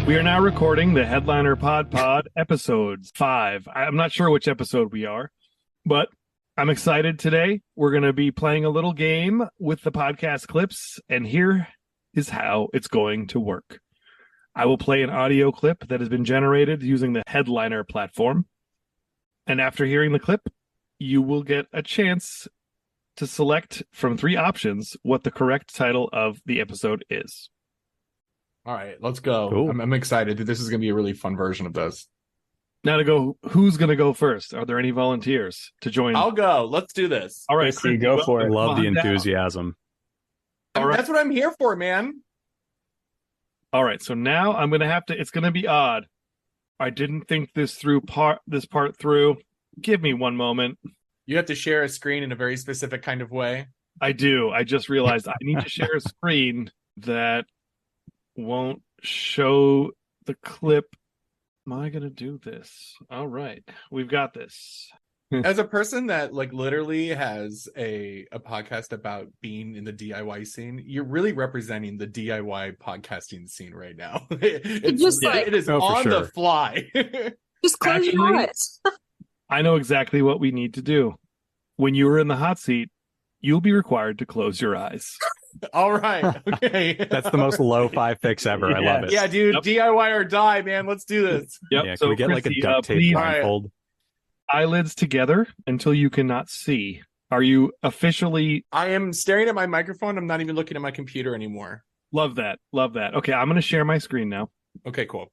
We are now recording the Headliner PodPod episodes 5. I'm not sure which episode we are, but I'm excited today. We're going to be playing a little game with the podcast clips, and here is how it's going to work. I will play an audio clip that has been generated using the Headliner platform, and after hearing the clip, you will get a chance to select from 3 options what the correct title of the episode is. All right, let's go. Cool. I'm excited. This is going to be a really fun version of this. Now to go, who's going to go first? Are there any volunteers to join? I'll go. Let's do this. All right, Christy, go for it. Love the enthusiasm. I mean, that's what I'm here for, man. All right, so now I'm going to have to, it's going to be odd. I didn't think this part through. Give me one moment. You have to share a screen in a very specific kind of way. I do. I just realized I need to share a screen that won't show the clip. Am I going to do this? All right, we've got this. As a person that literally has a podcast about being in the DIY scene, you're really representing the DIY podcasting scene right now. It is on the fly. Just close your eyes. I know exactly what we need to do. When you are in the hot seat, you'll be required to close your eyes. All right. Okay. That's the most lo-fi fix ever. I love it. Yeah, dude. Yep. DIY or die, man. Let's do this. Yep. Yeah, So can we get Christy, like a duct tape blindfold? Eyelids together until you cannot see. Are you officially... I am staring at my microphone. I'm not even looking at my computer anymore. Love that. Love that. Okay, I'm going to share my screen now. Okay, cool.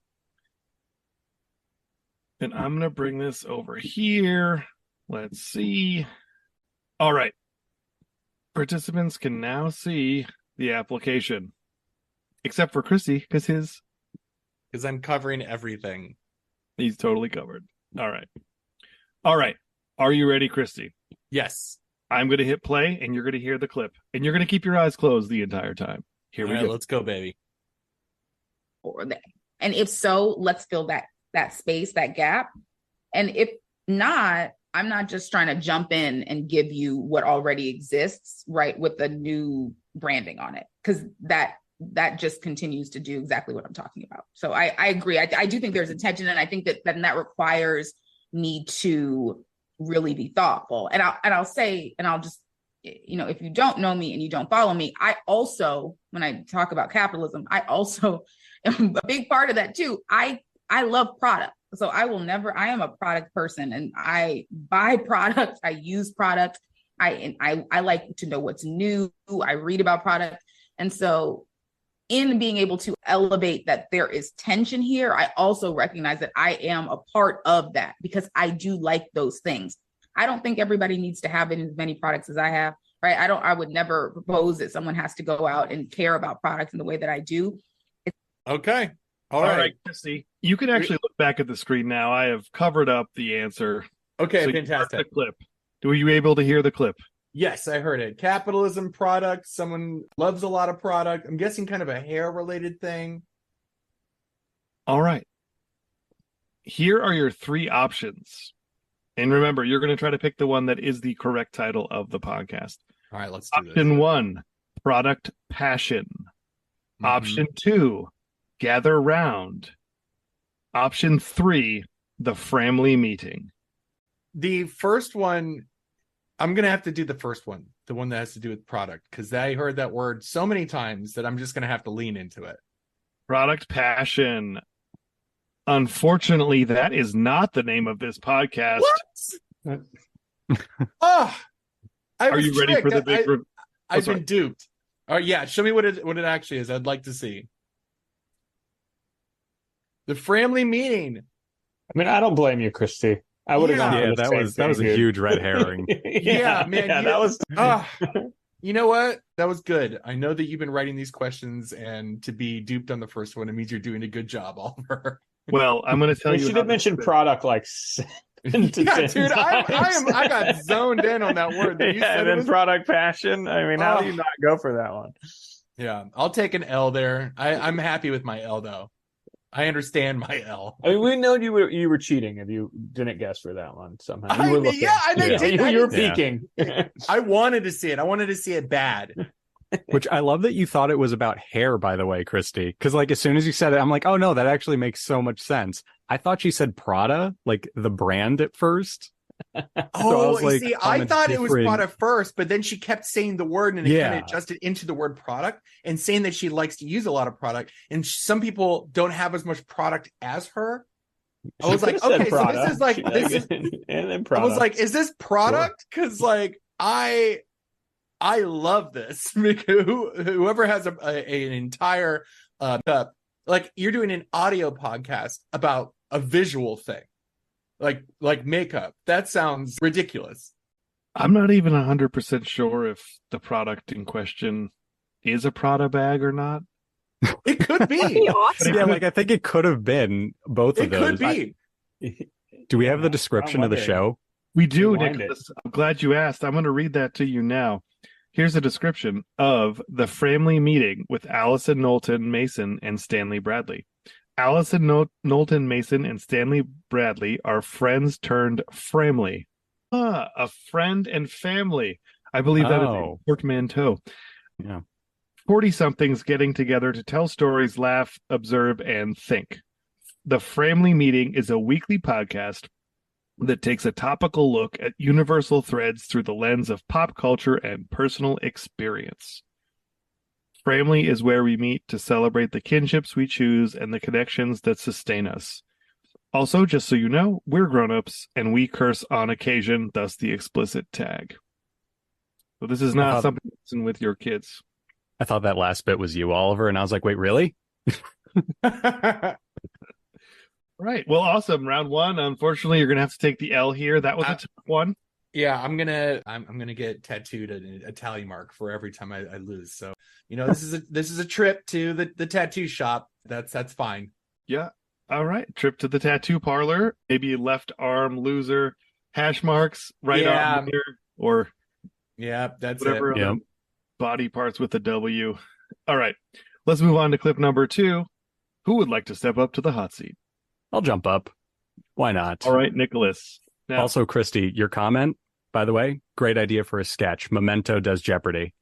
And I'm going to bring this over here. Let's see. All right. Participants can now see the application. Except for Christy, because I'm covering everything. He's totally covered. All right. All right. Are you ready, Christy? Yes. I'm going to hit play, and you're going to hear the clip. And you're going to keep your eyes closed the entire time. Here we go. Let's go, baby. And if so, let's fill that space, that gap. And if not, I'm not just trying to jump in and give you what already exists, right, with the new branding on it, because that just continues to do exactly what I'm talking about. So I agree. I do think there's intention, and I think that requires me to really be thoughtful. And I'll say, and I'll just, if you don't know me and you don't follow me, I also, when I talk about capitalism, I also am a big part of that too. I love product. So I am a product person, and I buy product. I use product. I like to know what's new. I read about product. And so in being able to elevate that there is tension here, I also recognize that I am a part of that because I do like those things. I don't think everybody needs to have as many products as I have, right? I would never propose that someone has to go out and care about products in the way that I do. Okay. All right, right. Christy, you can actually look back at the screen now. I have covered up the answer. Okay, so fantastic. The clip. Were you able to hear the clip? Yes, I heard it. Capitalism, product. Someone loves a lot of product. I'm guessing kind of a hair-related thing. All right. Here are your 3 options. And remember, you're going to try to pick the one that is the correct title of the podcast. All right, let's do this. Option 1, product passion. Mm-hmm. Option 2, gather round. Option 3, the family meeting. The first one, I'm going to have to do the first one, the one that has to do with product, because I heard that word so many times that I'm just going to have to lean into it. Product passion. Unfortunately, that is not the name of this podcast. What? Oh, are you ready for the big? I've been duped. Oh yeah, show me what it actually is. I'd like to see. The family meeting. I mean, I don't blame you, Christy. I would have gone. Yeah, that was a huge red herring. Yeah, man. Yeah, that was. You know what? That was good. I know that you've been writing these questions, and to be duped on the first one, it means you're doing a good job, Oliver. Well, I'm going to tell you. She did mention product like. Yeah, dude, I got zoned in on that word. That you said and then product passion. I mean, how do you not go for that one? Yeah, I'll take an L there. I'm happy with my L though. I understand my L. I mean, we know you were cheating if you didn't guess for that one somehow. You were looking. Yeah, I think you were peeking. I wanted to see it. I wanted to see it bad. Which I love that you thought it was about hair, by the way, Christy. Because like as soon as you said it, I'm like, oh no, that actually makes so much sense. I thought she said Prada, like the brand at first. Oh, so I thought it was Prada first, but then she kept saying the word and it kind of adjusted into the word product and saying that she likes to use a lot of product. And some people don't have as much product as her. I was like, okay, so this is like, and then I was like, is this product? Because like, I love this. Whoever has an entire, like you're doing an audio podcast about a visual thing. Like makeup. That sounds ridiculous. I'm not even 100% sure if the product in question is a Prada bag or not. It could be. Awesome. Yeah, like I think it could have been both of those. It could be. Do we have the description of the show? We do, Nicholas. I'm glad you asked. I'm going to read that to you now. Here's a description of the Framley meeting with Allison Knowlton Mason and Stanley Bradley. Allison Knowlton Mason and Stanley Bradley are friends turned Framley. A friend and family. I believe that is a portmanteau. Yeah. 40-somethings getting together to tell stories, laugh, observe, and think. The Framley Meeting is a weekly podcast that takes a topical look at universal threads through the lens of pop culture and personal experience. Framley is where we meet to celebrate the kinships we choose and the connections that sustain us. Also, just so you know, we're grown-ups and we curse on occasion, thus the explicit tag. So this is not something to listen with your kids. I thought that last bit was you, Oliver, and I was like, wait, really? Right. Well, awesome. Round one. Unfortunately, you're going to have to take the L here. That was a tough one. Yeah, I'm gonna get tattooed a tally mark for every time I lose. So this is a trip to the tattoo shop. That's fine. Yeah. All right. Trip to the tattoo parlor. Maybe left arm loser hash marks, right arm winner, or that's whatever it. Body parts with a W. All right. Let's move on to clip number 2. Who would like to step up to the hot seat? I'll jump up. Why not? All right, Nicholas. Now, also, Christy, your comment, by the way, great idea for a sketch. Memento does Jeopardy.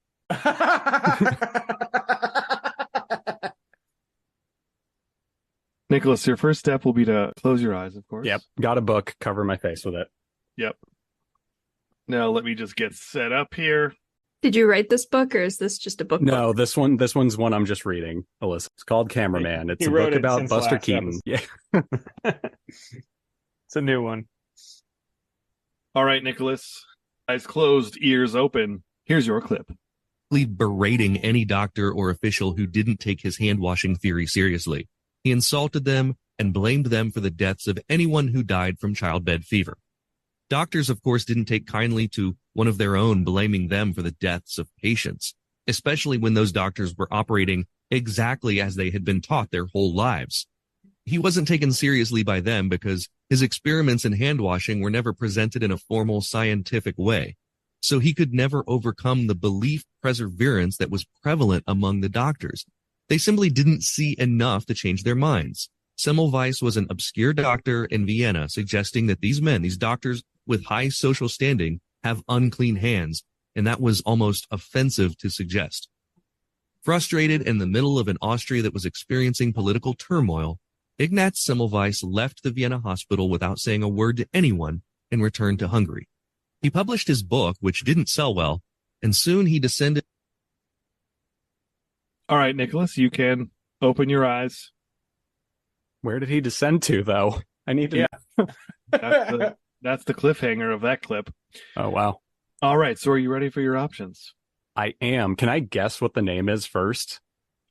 Nicholas, your first step will be to close your eyes, of course. Yep. Got a book. Cover my face with it. Yep. Now let me just get set up here. Did you write this book, or is this just a book? No, this one's one I'm just reading, Alyssa. It's called Cameraman. It's a book about Buster Keaton. Yeah. It's a new one. All right, Nicholas. Eyes closed, ears open. Here's your clip. Berating any doctor or official who didn't take his hand-washing theory seriously. He insulted them and blamed them for the deaths of anyone who died from childbed fever. Doctors, of course, didn't take kindly to one of their own blaming them for the deaths of patients, especially when those doctors were operating exactly as they had been taught their whole lives. He wasn't taken seriously by them because his experiments in hand washing were never presented in a formal scientific way. So he could never overcome the belief perseverance that was prevalent among the doctors. They simply didn't see enough to change their minds. Semmelweis was an obscure doctor in Vienna suggesting that these doctors with high social standing, have unclean hands, and that was almost offensive to suggest. Frustrated in the middle of an Austria that was experiencing political turmoil, Ignaz Semmelweis left the Vienna hospital without saying a word to anyone and returned to Hungary. He published his book, which didn't sell well, and soon he descended. All right, Nicholas, you can open your eyes. Where did he descend to, though? I need to know. That's the cliffhanger of that clip. Oh, wow. All right. So are you ready for your options? I am. Can I guess what the name is first?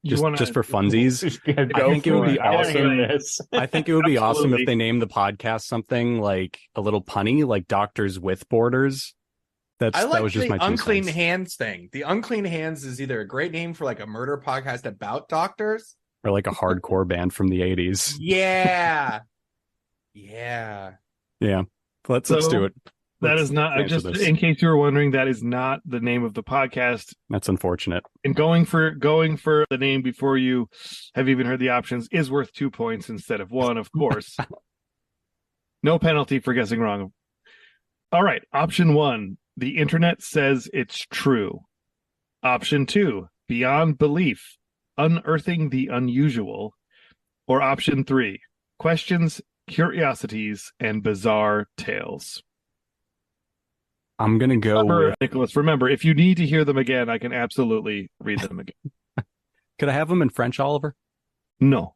Just for funsies? I think it would be awesome. I think it would be awesome if they named the podcast something like a little punny, like Doctors with Borders. That was just my unclean hands thing. The unclean hands is either a great name for like a murder podcast about doctors, or like a hardcore band from the 80s. Yeah. Let's do it. That is not, just in case you were wondering, that is not the name of the podcast. That's unfortunate. And going for the name before you have even heard the options is worth 2 points instead of 1, of course. No penalty for guessing wrong. All right. Option 1. The internet says it's true. Option 2, Beyond Belief, Unearthing the Unusual. Or option 3, Questions, Curiosities, and Bizarre Tales. I'm going to go with... Nicholas, remember, if you need to hear them again, I can absolutely read them again. Could I have them in French, Oliver? No.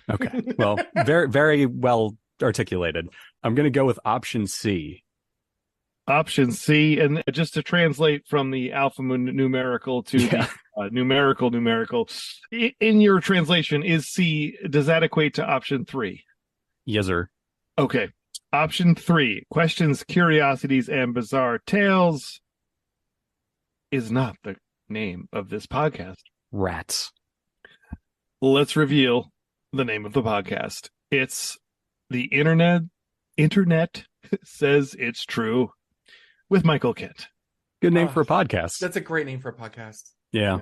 Okay. Well, very, very well articulated. I'm going to go with option C. Option C, and just to translate from the alphanumerical to the numerical. In your translation, is C, does that equate to option 3? Yes, sir. Okay. Option 3, Questions, Curiosities, and Bizarre Tales is not the name of this podcast. Rats. Let's reveal the name of the podcast. It's The Internet Says It's True with Michael Kent. Good name for a podcast. That's a great name for a podcast. Yeah.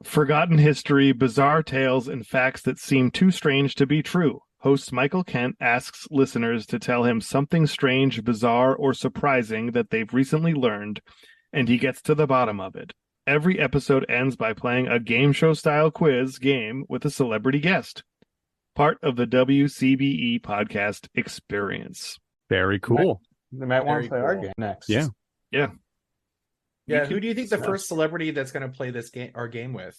Forgotten history, bizarre tales, and facts that seem too strange to be true. Host Michael Kent asks listeners to tell him something strange, bizarre, or surprising that they've recently learned, and he gets to the bottom of it. Every episode ends by playing a game show style quiz game with a celebrity guest. Part of the WCBE podcast experience. Very cool. They might want to play our game next. Yeah. Yeah. Who do you think the first celebrity that's going to play this game, our game with?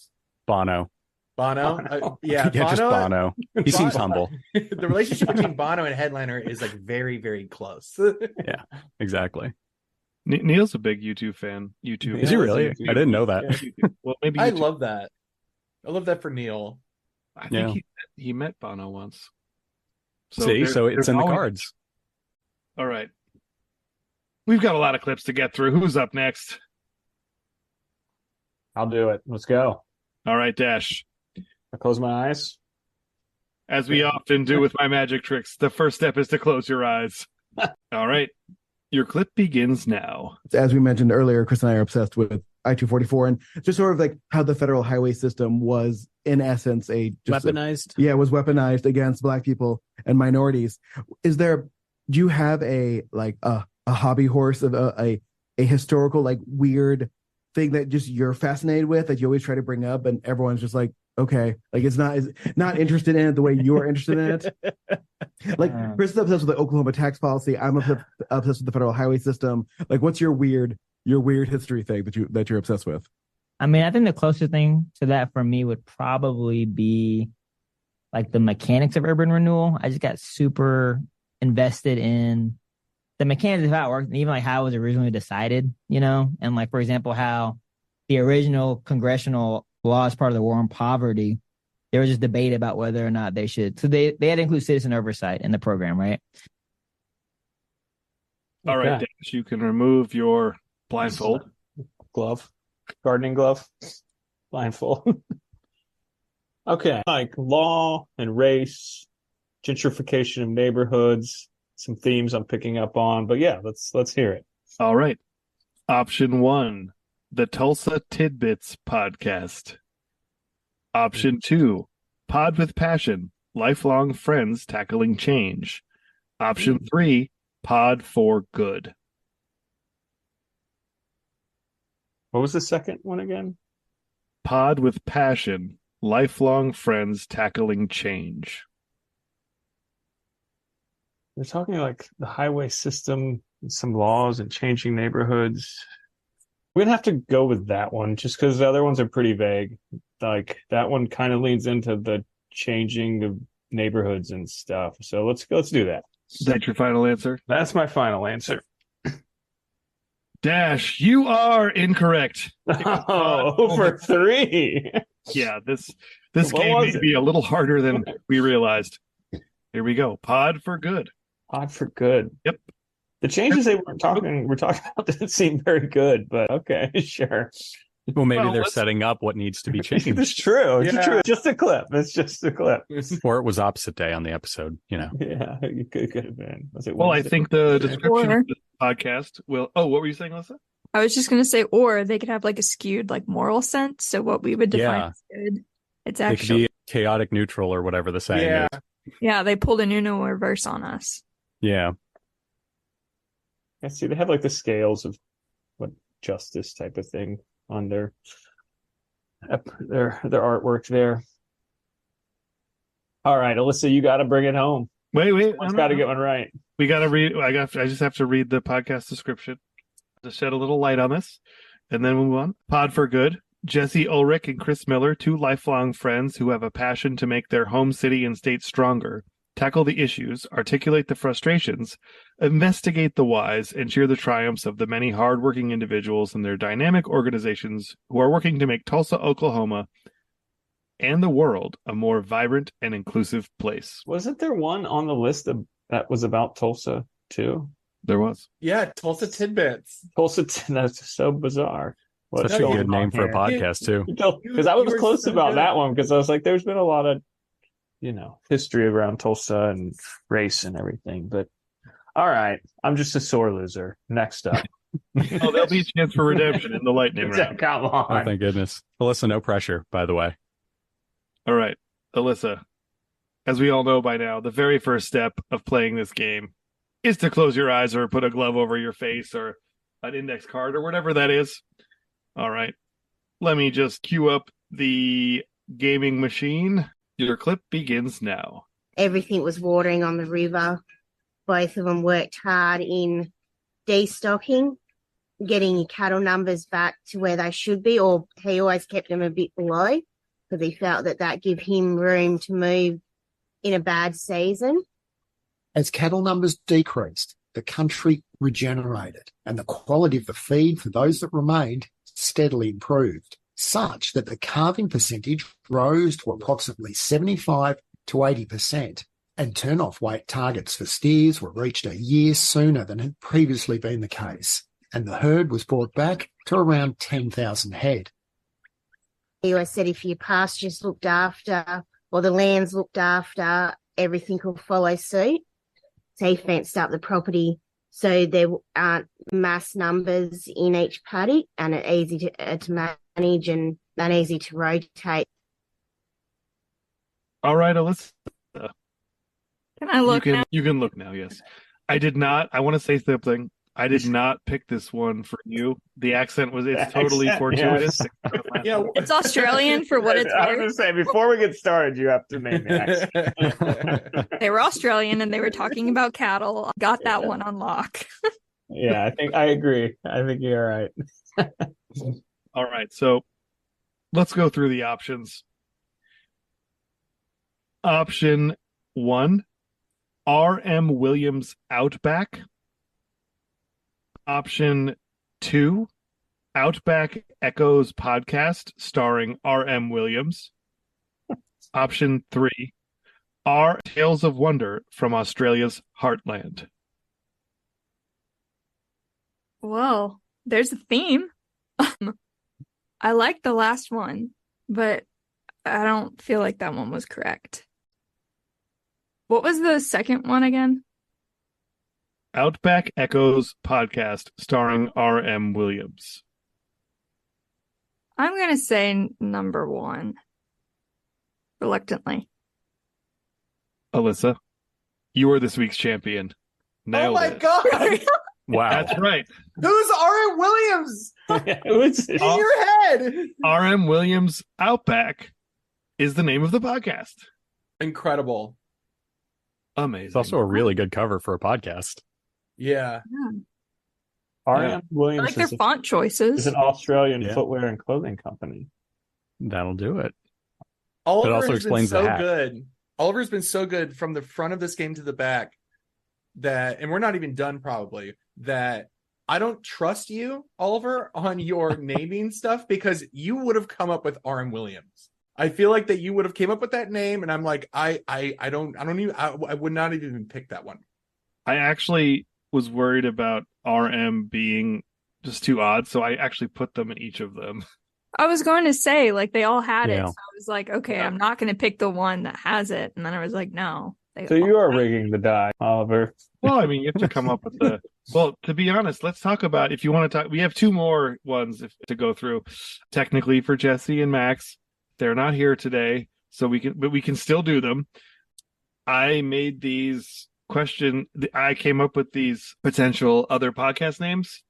Bono. Bono? Yeah, Bono, just Bono. He seems humble. The relationship between Bono and Headliner is like very, very close. Yeah, exactly. Neil's a big YouTube fan. Is he really? I didn't know that. Yeah. Well, maybe I love that. I love that for Neil. I think he met Bono once. So it's in the cards. All right. We've got a lot of clips to get through. Who's up next? I'll do it. Let's go. All right, Dash. I close my eyes. As we often do with my magic tricks, the first step is to close your eyes. All right. Your clip begins now. As we mentioned earlier, Chris and I are obsessed with I-244 and just sort of like how the federal highway system was, in essence, weaponized. Was weaponized against Black people and minorities. Do you have a hobby horse of a historical, like, weird thing that just you're fascinated with that you always try to bring up and everyone's just like, okay, like it's not interested in it the way you're interested in it? Like, Chris is obsessed with the Oklahoma tax policy. I'm obsessed with the federal highway system. Like, what's your weird history thing that you're obsessed with? I mean, I think the closest thing to that for me would probably be like the mechanics of urban renewal. I just got super invested in the mechanics of how it worked and even like how it was originally decided, and like, for example, how the original congressional law as part of the war on poverty, there was just debate about whether or not they should. So they had to include citizen oversight in the program, right? All right, Dash, you can remove your blindfold. Glove. Gardening glove. Blindfold. Okay. Like law and race, gentrification of neighborhoods, some themes I'm picking up on. But yeah, let's hear it. All right. Option 1, the Tulsa Tidbits podcast. Option 2, Pod with Passion, lifelong friends tackling change. Option 3, Pod for Good. What was the second one again? Pod with Passion, lifelong friends tackling change. They're talking like the highway system, some laws and changing neighborhoods. We're going to have to go with that one just because the other ones are pretty vague. Like that one kind of leans into the changing of neighborhoods and stuff. So let's do that. Is that your final answer? That's my final answer. Dash, you are incorrect. Oh, for 3. Yeah, this game may be a little harder than we realized. Here we go. Pod for Good. Pod for Good. Yep. The changes we're talking about didn't seem very good, but okay, sure. Well, maybe they're setting up what needs to be changed. It's true. It's true. Just a clip. It's just a clip. Or it was opposite day on the episode, Yeah, it could have been. I think the description of the podcast will... Oh, what were you saying, Alyssa? I was just going to say, or they could have like a skewed like moral sense. So what we would define as good, it's actually... It could be chaotic neutral or whatever the saying is. Yeah, they pulled a Uno reverse on us. Yeah. I see they have like the scales of what justice type of thing on there. their artwork there. All right, Alyssa, you got to bring it home. Wait, Someone's got to get one right. We got to read. I just have to read the podcast description to shed a little light on this, and then we'll move on. Pod for Good. Jesse Ulrich and Chris Miller, two lifelong friends who have a passion to make their home city and state stronger, tackle the issues, articulate the frustrations, investigate the whys, and cheer the triumphs of the many hardworking individuals and their dynamic organizations who are working to make Tulsa, Oklahoma, and the world a more vibrant and inclusive place. Wasn't there one on the list that was about Tulsa too? There was. Yeah, Tulsa Tidbits. That's so bizarre. Such a good name for a podcast too. Because I was close about that one, because I was like, there's been a lot of, history around Tulsa and race and everything. But all right, I'm just a sore loser. Next up. Oh, there'll be a chance for redemption in the lightning round. Come on. Oh, thank goodness. Alyssa, no pressure, by the way. All right, Alyssa, as we all know by now, the very first step of playing this game is to close your eyes or put a glove over your face or an index card or whatever that is. All right, let me just cue up the gaming machine. Your clip begins now. Everything was watering on the river. Both of them worked hard in destocking, getting your cattle numbers back to where they should be, or he always kept them a bit below because he felt that gave him room to move in a bad season. As cattle numbers decreased, the country regenerated and the quality of the feed for those that remained steadily improved, such that the calving percentage rose to approximately 75 to 80%, and turn-off weight targets for steers were reached a year sooner than had previously been the case, and the herd was brought back to around 10,000 head. He always said if your pastures looked after or the lands looked after, everything will follow suit. So he fenced up the property so there aren't mass numbers in each paddock, and it's easy to manage and easy to rotate. All right, Alyssa. Can I look now? You can look now, yes. I want to say something. I did not pick this one for you. The accent it's totally fortuitous. Yeah. It's Australian for what it's worth. I was going to say, before we get started, you have to name the accent. They were Australian and they were talking about cattle. Got that one on lock. Yeah, I think I agree. I think you're right. All right, so let's go through the options. Option 1, R.M. Williams Outback. Option 2, Outback Echoes podcast starring R.M. Williams. Option 3, R Tales of Wonder from Australia's Heartland. Well, there's a theme. I like the last one, but I don't feel like that one was correct. What was the second one again? Outback Echoes podcast starring R.M. Williams. I'm going to say number 1. Reluctantly. Alyssa, you are this week's champion. Nailed it. God. Wow. That's right. Who's R.M. Williams? Who's in your head? R.M. Williams Outback is the name of the podcast. Incredible. Amazing. It's also a really good cover for a podcast. Yeah. R.M. Williams. I like their font choices. Is an Australian footwear and clothing company. That'll do it. Oliver it also has explains been the so hat. good. Oliver's been so good from the front of this game to the back that, and we're not even done probably, that I don't trust you, Oliver, on your naming stuff because you would have come up with R.M. Williams. I feel like that you would have came up with that name, and I'm like, I would not even pick that one. I actually was worried about RM being just too odd, so I actually put them in each of them. I was going to say, like, they all had it. Yeah. So I was like, okay, I'm not going to pick the one that has it. And then I was like, no. So you are rigging the die, Oliver. Well, I mean, you have to come up with the... Well, to be honest, let's talk about, if you want to talk, we have 2 more ones to go through. Technically for Jesse and Max, they're not here today, so we can still do them. I made these I came up with these potential other podcast names.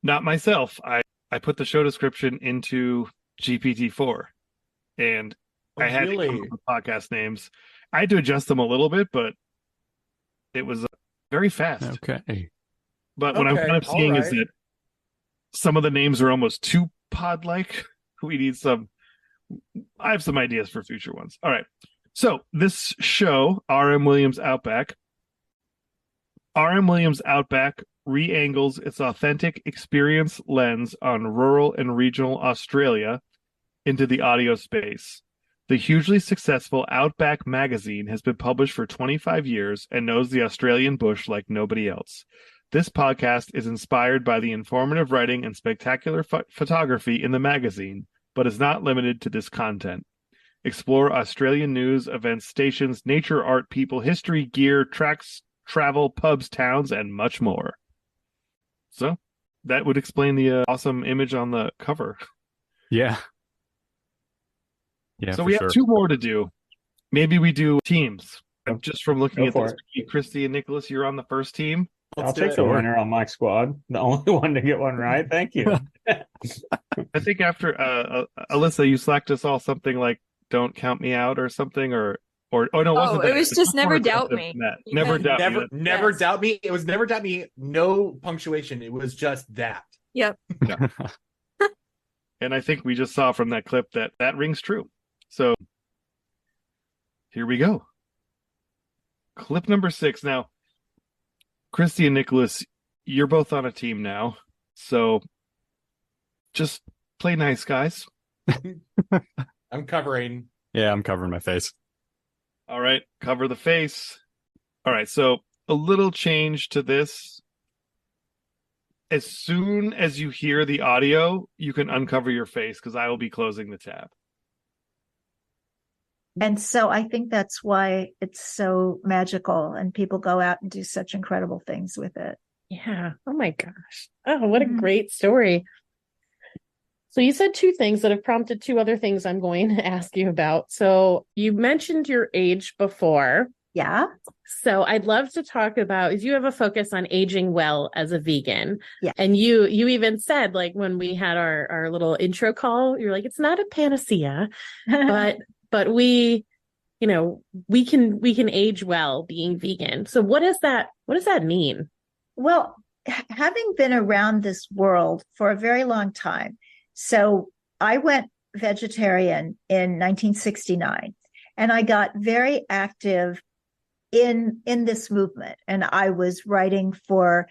Not myself. I put the show description into GPT-4. And I had to really? come up with podcast names. I had to adjust them a little bit, but it was very fast. Okay. But what I'm Okay, kind of seeing all is that some of the names are almost too pod-like. We need some. I have some ideas for future ones. All right. So this show, R.M. Williams Outback, R.M. Williams Outback re-angles its authentic experience lens on rural and regional Australia into the audio space. The hugely successful Outback magazine has been published for 25 years and knows the Australian bush like nobody else. This podcast is inspired by the informative writing and spectacular photography in the magazine, but is not limited to this content. Explore Australian news, events, stations, nature, art, people, history, gear, tracks, travel, pubs, towns, and much more. So that would explain the awesome image on the cover. Yeah. Yeah. So we have two more to do. Maybe we do teams. Just from looking at this, Christy and Nicholas, you're on the first team. I'll take the winner on my squad. The only one to get one right. Thank you. I think after Alyssa, you slacked us all something like "Don't count me out" or something, or no, it wasn't. It was just never doubt me. Never doubt me. Never doubt me. It was never doubt me. No punctuation. It was just that. Yep. Yeah. And I think we just saw from that clip that rings true. So here we go. Clip number 6. Now, Christy and Nicholas, you're both on a team now. So just play nice, guys. I'm covering. Yeah, I'm covering my face. All right, cover the face. All right, so a little change to this. As soon as you hear the audio, you can uncover your face because I will be closing the tab. And so I think that's why it's so magical and people go out and do such incredible things with it. Yeah. Oh my gosh. Oh, what a great story. So you said two things that have prompted two other things I'm going to ask you about. So you mentioned your age before. Yeah. So I'd love to talk about, is you have a focus on aging well as a vegan. Yeah. And you even said, like, when we had our little intro call, you're like, it's not a panacea, but we can age well being vegan. So what does that mean? Well, having been around this world for a very long time. So I went vegetarian in 1969 and I got very active in this movement. And I was writing for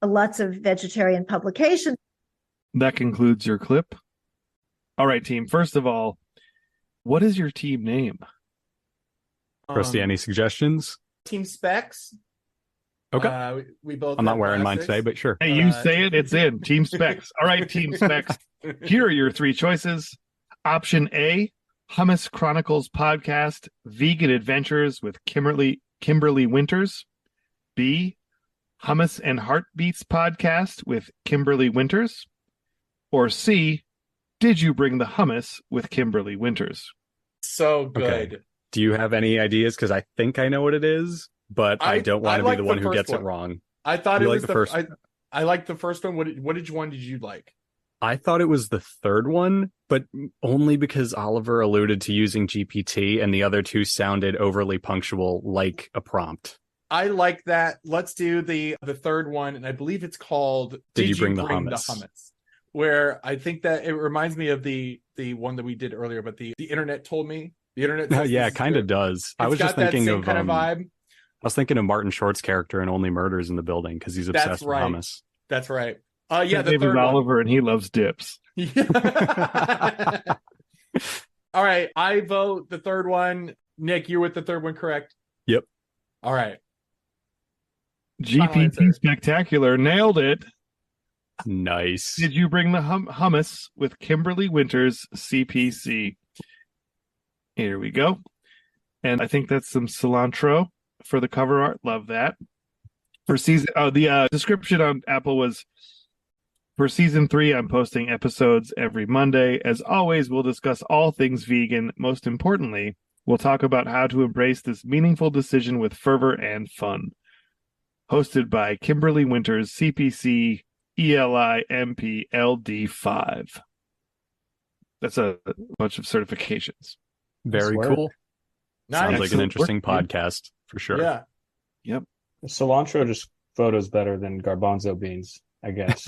lots of vegetarian publications. That concludes your clip. All right, team. First of all, what is your team name? Christy, any suggestions? Team Specs. Okay. We both. I'm not wearing mine today, but sure. Hey, you say it, it's in. Team Specs. All right, Team Specs. Here are your three choices. Option A, Hummus Chronicles Podcast, Vegan Adventures with Kimberly Winters. B, Hummus and Heartbeats Podcast with Kimberly Winters. Or C, Did You Bring the Hummus with Kimberly Winters? So good. Okay. Do you have any ideas? Because I think I know what it is, but I don't want to be the one who gets it wrong. I thought it was the first. I liked the first one. Which one did you like? I thought it was the third one, but only because Oliver alluded to using GPT and the other two sounded overly punctual, like a prompt. I like that. Let's do the third one, and I believe it's called Did You Bring the Hummus? Where I think that it reminds me of the one that we did earlier, but the internet told me. The internet. Yeah, it kind of does. I was just thinking of kind of vibe. I was thinking of Martin Short's character in Only Murders in the Building because he's obsessed with hummus. That's right. Yeah, the third Oliver, and he loves dips. Yeah. All right, I vote the third one. Nick, you're with the third one, correct? Yep. All right. GPT Spectacular nailed it. Nice. Did you bring the hummus with Kimberly Winters, CPC? Here we go. And I think that's some cilantro for the cover art. Love that. For season, the description on Apple was, for season 3, I'm posting episodes every Monday. As always, we'll discuss all things vegan. Most importantly, we'll talk about how to embrace this meaningful decision with fervor and fun. Hosted by Kimberly Winters, CPC, ELI, MP, LD5. That's a bunch of certifications. Very Nice work. cool. Nice. Sounds like an Excellent interesting work, podcast for sure. Yeah. Yep. Cilantro just photos better than garbanzo beans, I guess.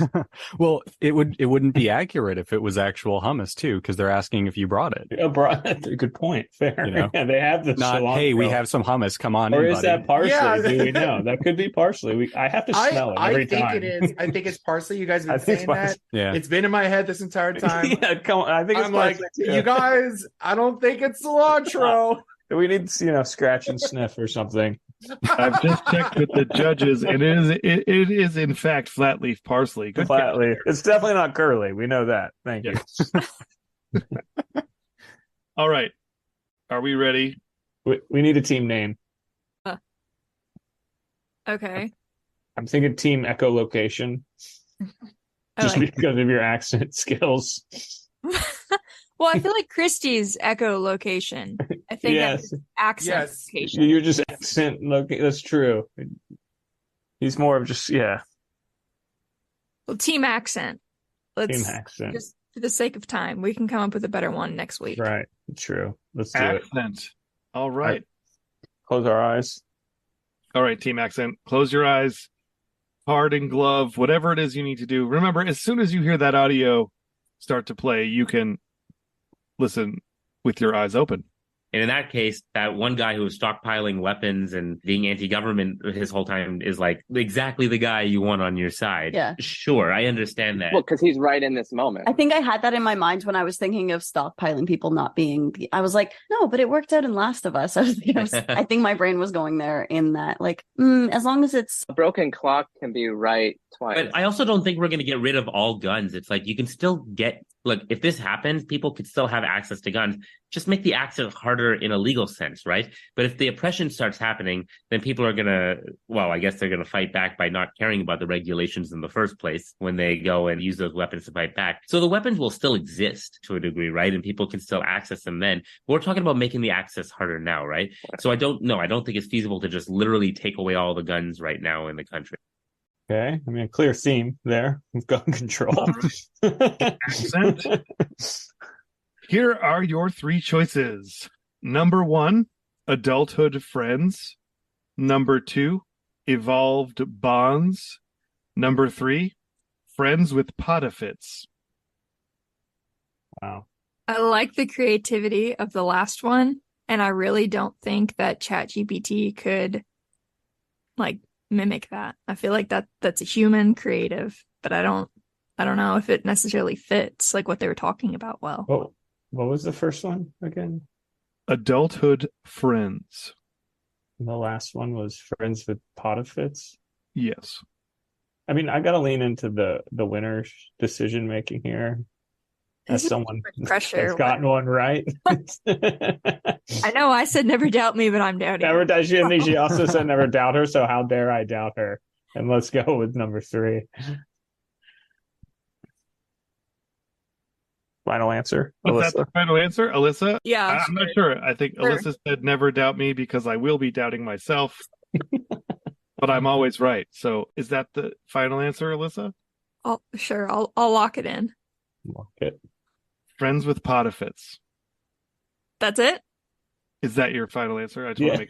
Well, it wouldn't be accurate if it was actual hummus too, because they're asking if you brought it. Yeah, good point. Fair. You know? Yeah, they have the Not, cilantro. hey, we have some hummus. Come on Or in, is buddy. that parsley? Yeah. Do we know? That could be parsley. I have to smell it every I think time. it is. I think it's parsley. You guys have I been think saying that. Yeah. It's been in my head this entire time. Yeah, come on. I think it's I'm like, parsley too. you guys, I don't think it's cilantro. We need to, scratch and sniff or something. I've just checked with the judges, and it is in fact flat leaf parsley. Good Flatly. It's definitely not curly. We know that. Thank you. All right. Are we ready? We need a team name. Okay. I'm thinking Team Echolocation. Just because of your accent skills. Well, I feel like Christie's echolocation. I think Yes. that's accent Yes. location. You're just accent looking. That's true. He's more of just, Well, team accent. team accent. Just for the sake of time, we can come up with a better one next week. Right. True. Let's do it. Accent. All right. Close our eyes. All right, team accent. Close your eyes. Card and glove, whatever it is you need to do. Remember, as soon as you hear that audio start to play, you can listen with your eyes open. And in that case, that one guy who was stockpiling weapons and being anti-government his whole time is like exactly the guy you want on your side. Yeah. Sure, I understand that. Well, because he's right in this moment. I think I had that in my mind when I was thinking of stockpiling people not being. I was like, no, but it worked out in Last of Us. I think my brain was going there in that, like, as long as it's a broken clock can be right twice. But I also don't think we're going to get rid of all guns. It's like you can still get. Look, if this happens, people could still have access to guns. Just make the access harder in a legal sense, right? But if the oppression starts happening, then people are going to, well, I guess they're going to fight back by not caring about the regulations in the first place when they go and use those weapons to fight back. So the weapons will still exist to a degree, right? And people can still access them then. But we're talking about making the access harder now, right? So I don't think it's feasible to just literally take away all the guns right now in the country. Okay. I mean, a clear theme there of gun control. Accent. Here are your three choices. Number 1, adulthood friends. Number 2, evolved bonds. Number 3, friends with podifits. Wow. I like the creativity of the last one, and I really don't think that ChatGPT could mimic that. I feel like that's a human creative, but I don't know if it necessarily fits like what they were talking about well. Oh, what was the first one again? Adulthood friends. And the last one was friends with podifits. Yes. I mean, I got to lean into the winner's decision making here. As someone pressure that's gotten one right. I know I said never doubt me, but I'm doubting. Never doubt. She also said never doubt her. So how dare I doubt her? And let's go with number 3. Final answer. Was that the final answer, Alyssa? Yeah. I'm not sure. I think Alyssa said never doubt me because I will be doubting myself. But I'm always right. So is that the final answer, Alyssa? Sure. I'll lock it in. Lock it. Friends with podifits. That's it? Is that your final answer? I just want to make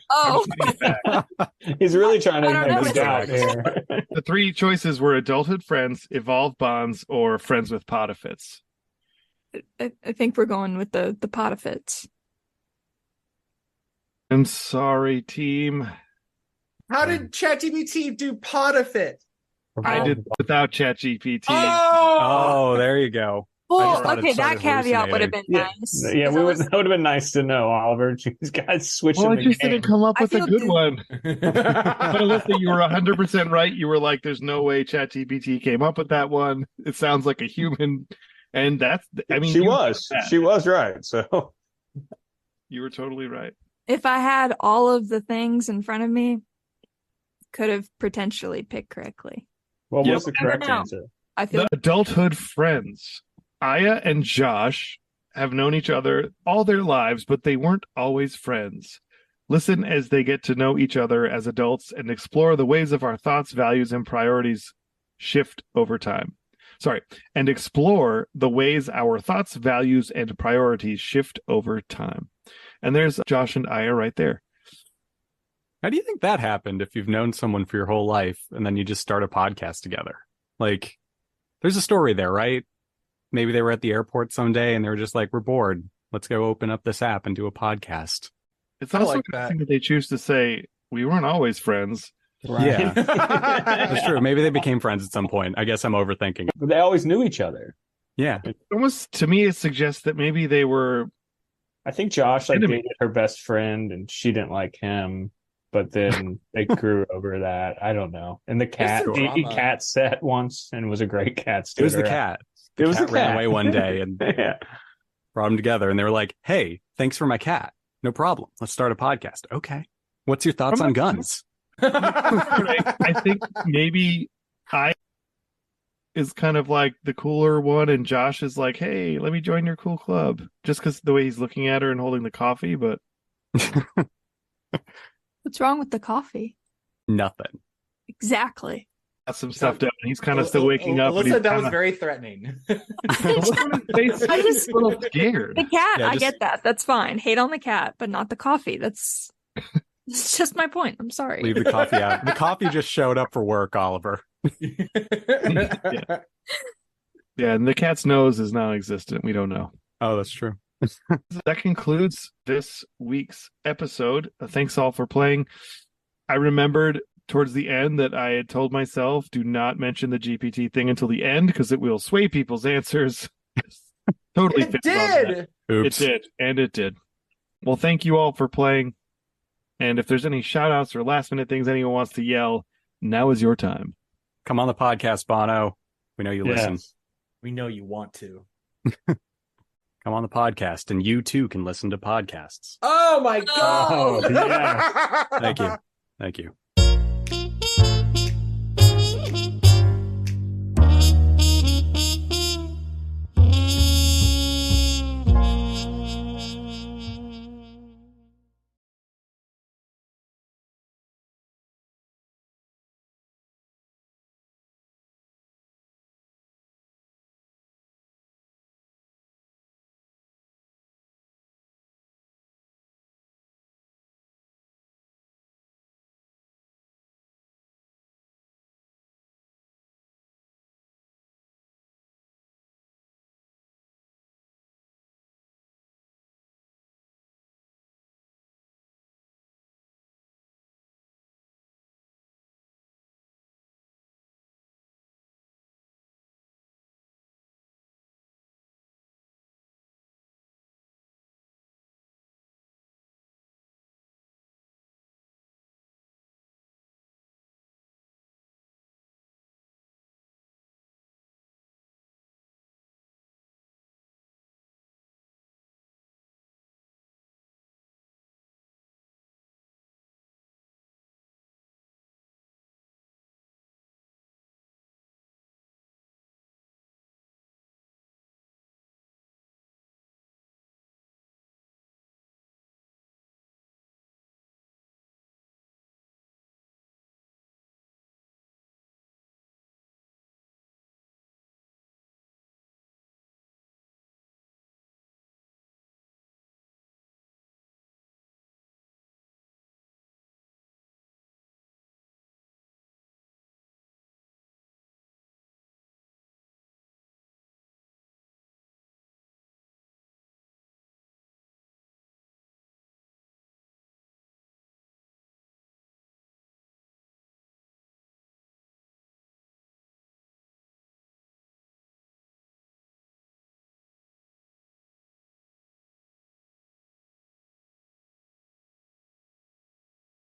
sure. Oh. He's really trying to make us doubt here. The 3 choices were adulthood friends, evolved bonds, or friends with podifits. I think we're going with the podifits. I'm sorry, team. How did ChatGPT do podifit? I did without ChatGPT. Oh, there you go. Well, okay, that caveat would have been nice. Yeah, that would have been nice to know, Oliver. These guys switching. Well, I the just game. didn't come up with a good one. But Alyssa, you were 100% right. You were like, "There's no way ChatGPT came up with that one. It sounds like a human." And that's, I mean, she was right. So you were totally right. If I had all of the things in front of me, could have potentially picked correctly. What was the correct answer? I feel the adulthood friends. Aya and Josh have known each other all their lives, but they weren't always friends. Listen as they get to know each other as adults and explore the ways of our thoughts, values, and priorities shift over time. and explore the ways our thoughts, values, and priorities shift over time. And there's Josh and Aya right there. How do you think that happened if you've known someone for your whole life and then you just start a podcast together? Like, there's a story there, right? Maybe they were at the airport someday and they were just like, we're bored. Let's go open up this app and do a podcast. It's also interesting that they choose to say, we weren't always friends. Right. Yeah, that's true. Maybe they became friends at some point. I guess I'm overthinking. But they always knew each other. Yeah. Almost, to me, it suggests that maybe they were... I think Josh dated her best friend and she didn't like him. But then they grew over that. I don't know. And the cat, he cat sat once and was a great cat. It was the cat. The cat ran away one day and brought them together. And they were like, hey, thanks for my cat. No problem. Let's start a podcast. Okay. What's your thoughts on guns? I think maybe I is kind of like the cooler one. And Josh is like, hey, let me join your cool club. Just because the way he's looking at her and holding the coffee. But... What's wrong with the coffie? Nothing. Exactly. Got some stuff done. He's kind of still waking up. Alyssa, that was very threatening. I just a little scared. The cat, I get that. That's fine. Hate on the cat, but not the coffee. That's just my point. I'm sorry. Leave the coffee out. The coffee just showed up for work, Oliver. Yeah, and the cat's nose is non-existent. We don't know. Oh, that's true. That concludes this week's episode. Thanks all for playing. I remembered towards the end that I had told myself, do not mention the GPT thing until the end because it will sway people's answers. Totally it did. Oops. It did. And it did. Well, thank you all for playing. And if there's any shout outs or last minute things anyone wants to yell, now is your time. Come on the podcast, Bono. We know you listen. We know you want to. Come on the podcast, and you too can listen to podcasts. Oh my God. Oh, yeah. Thank you.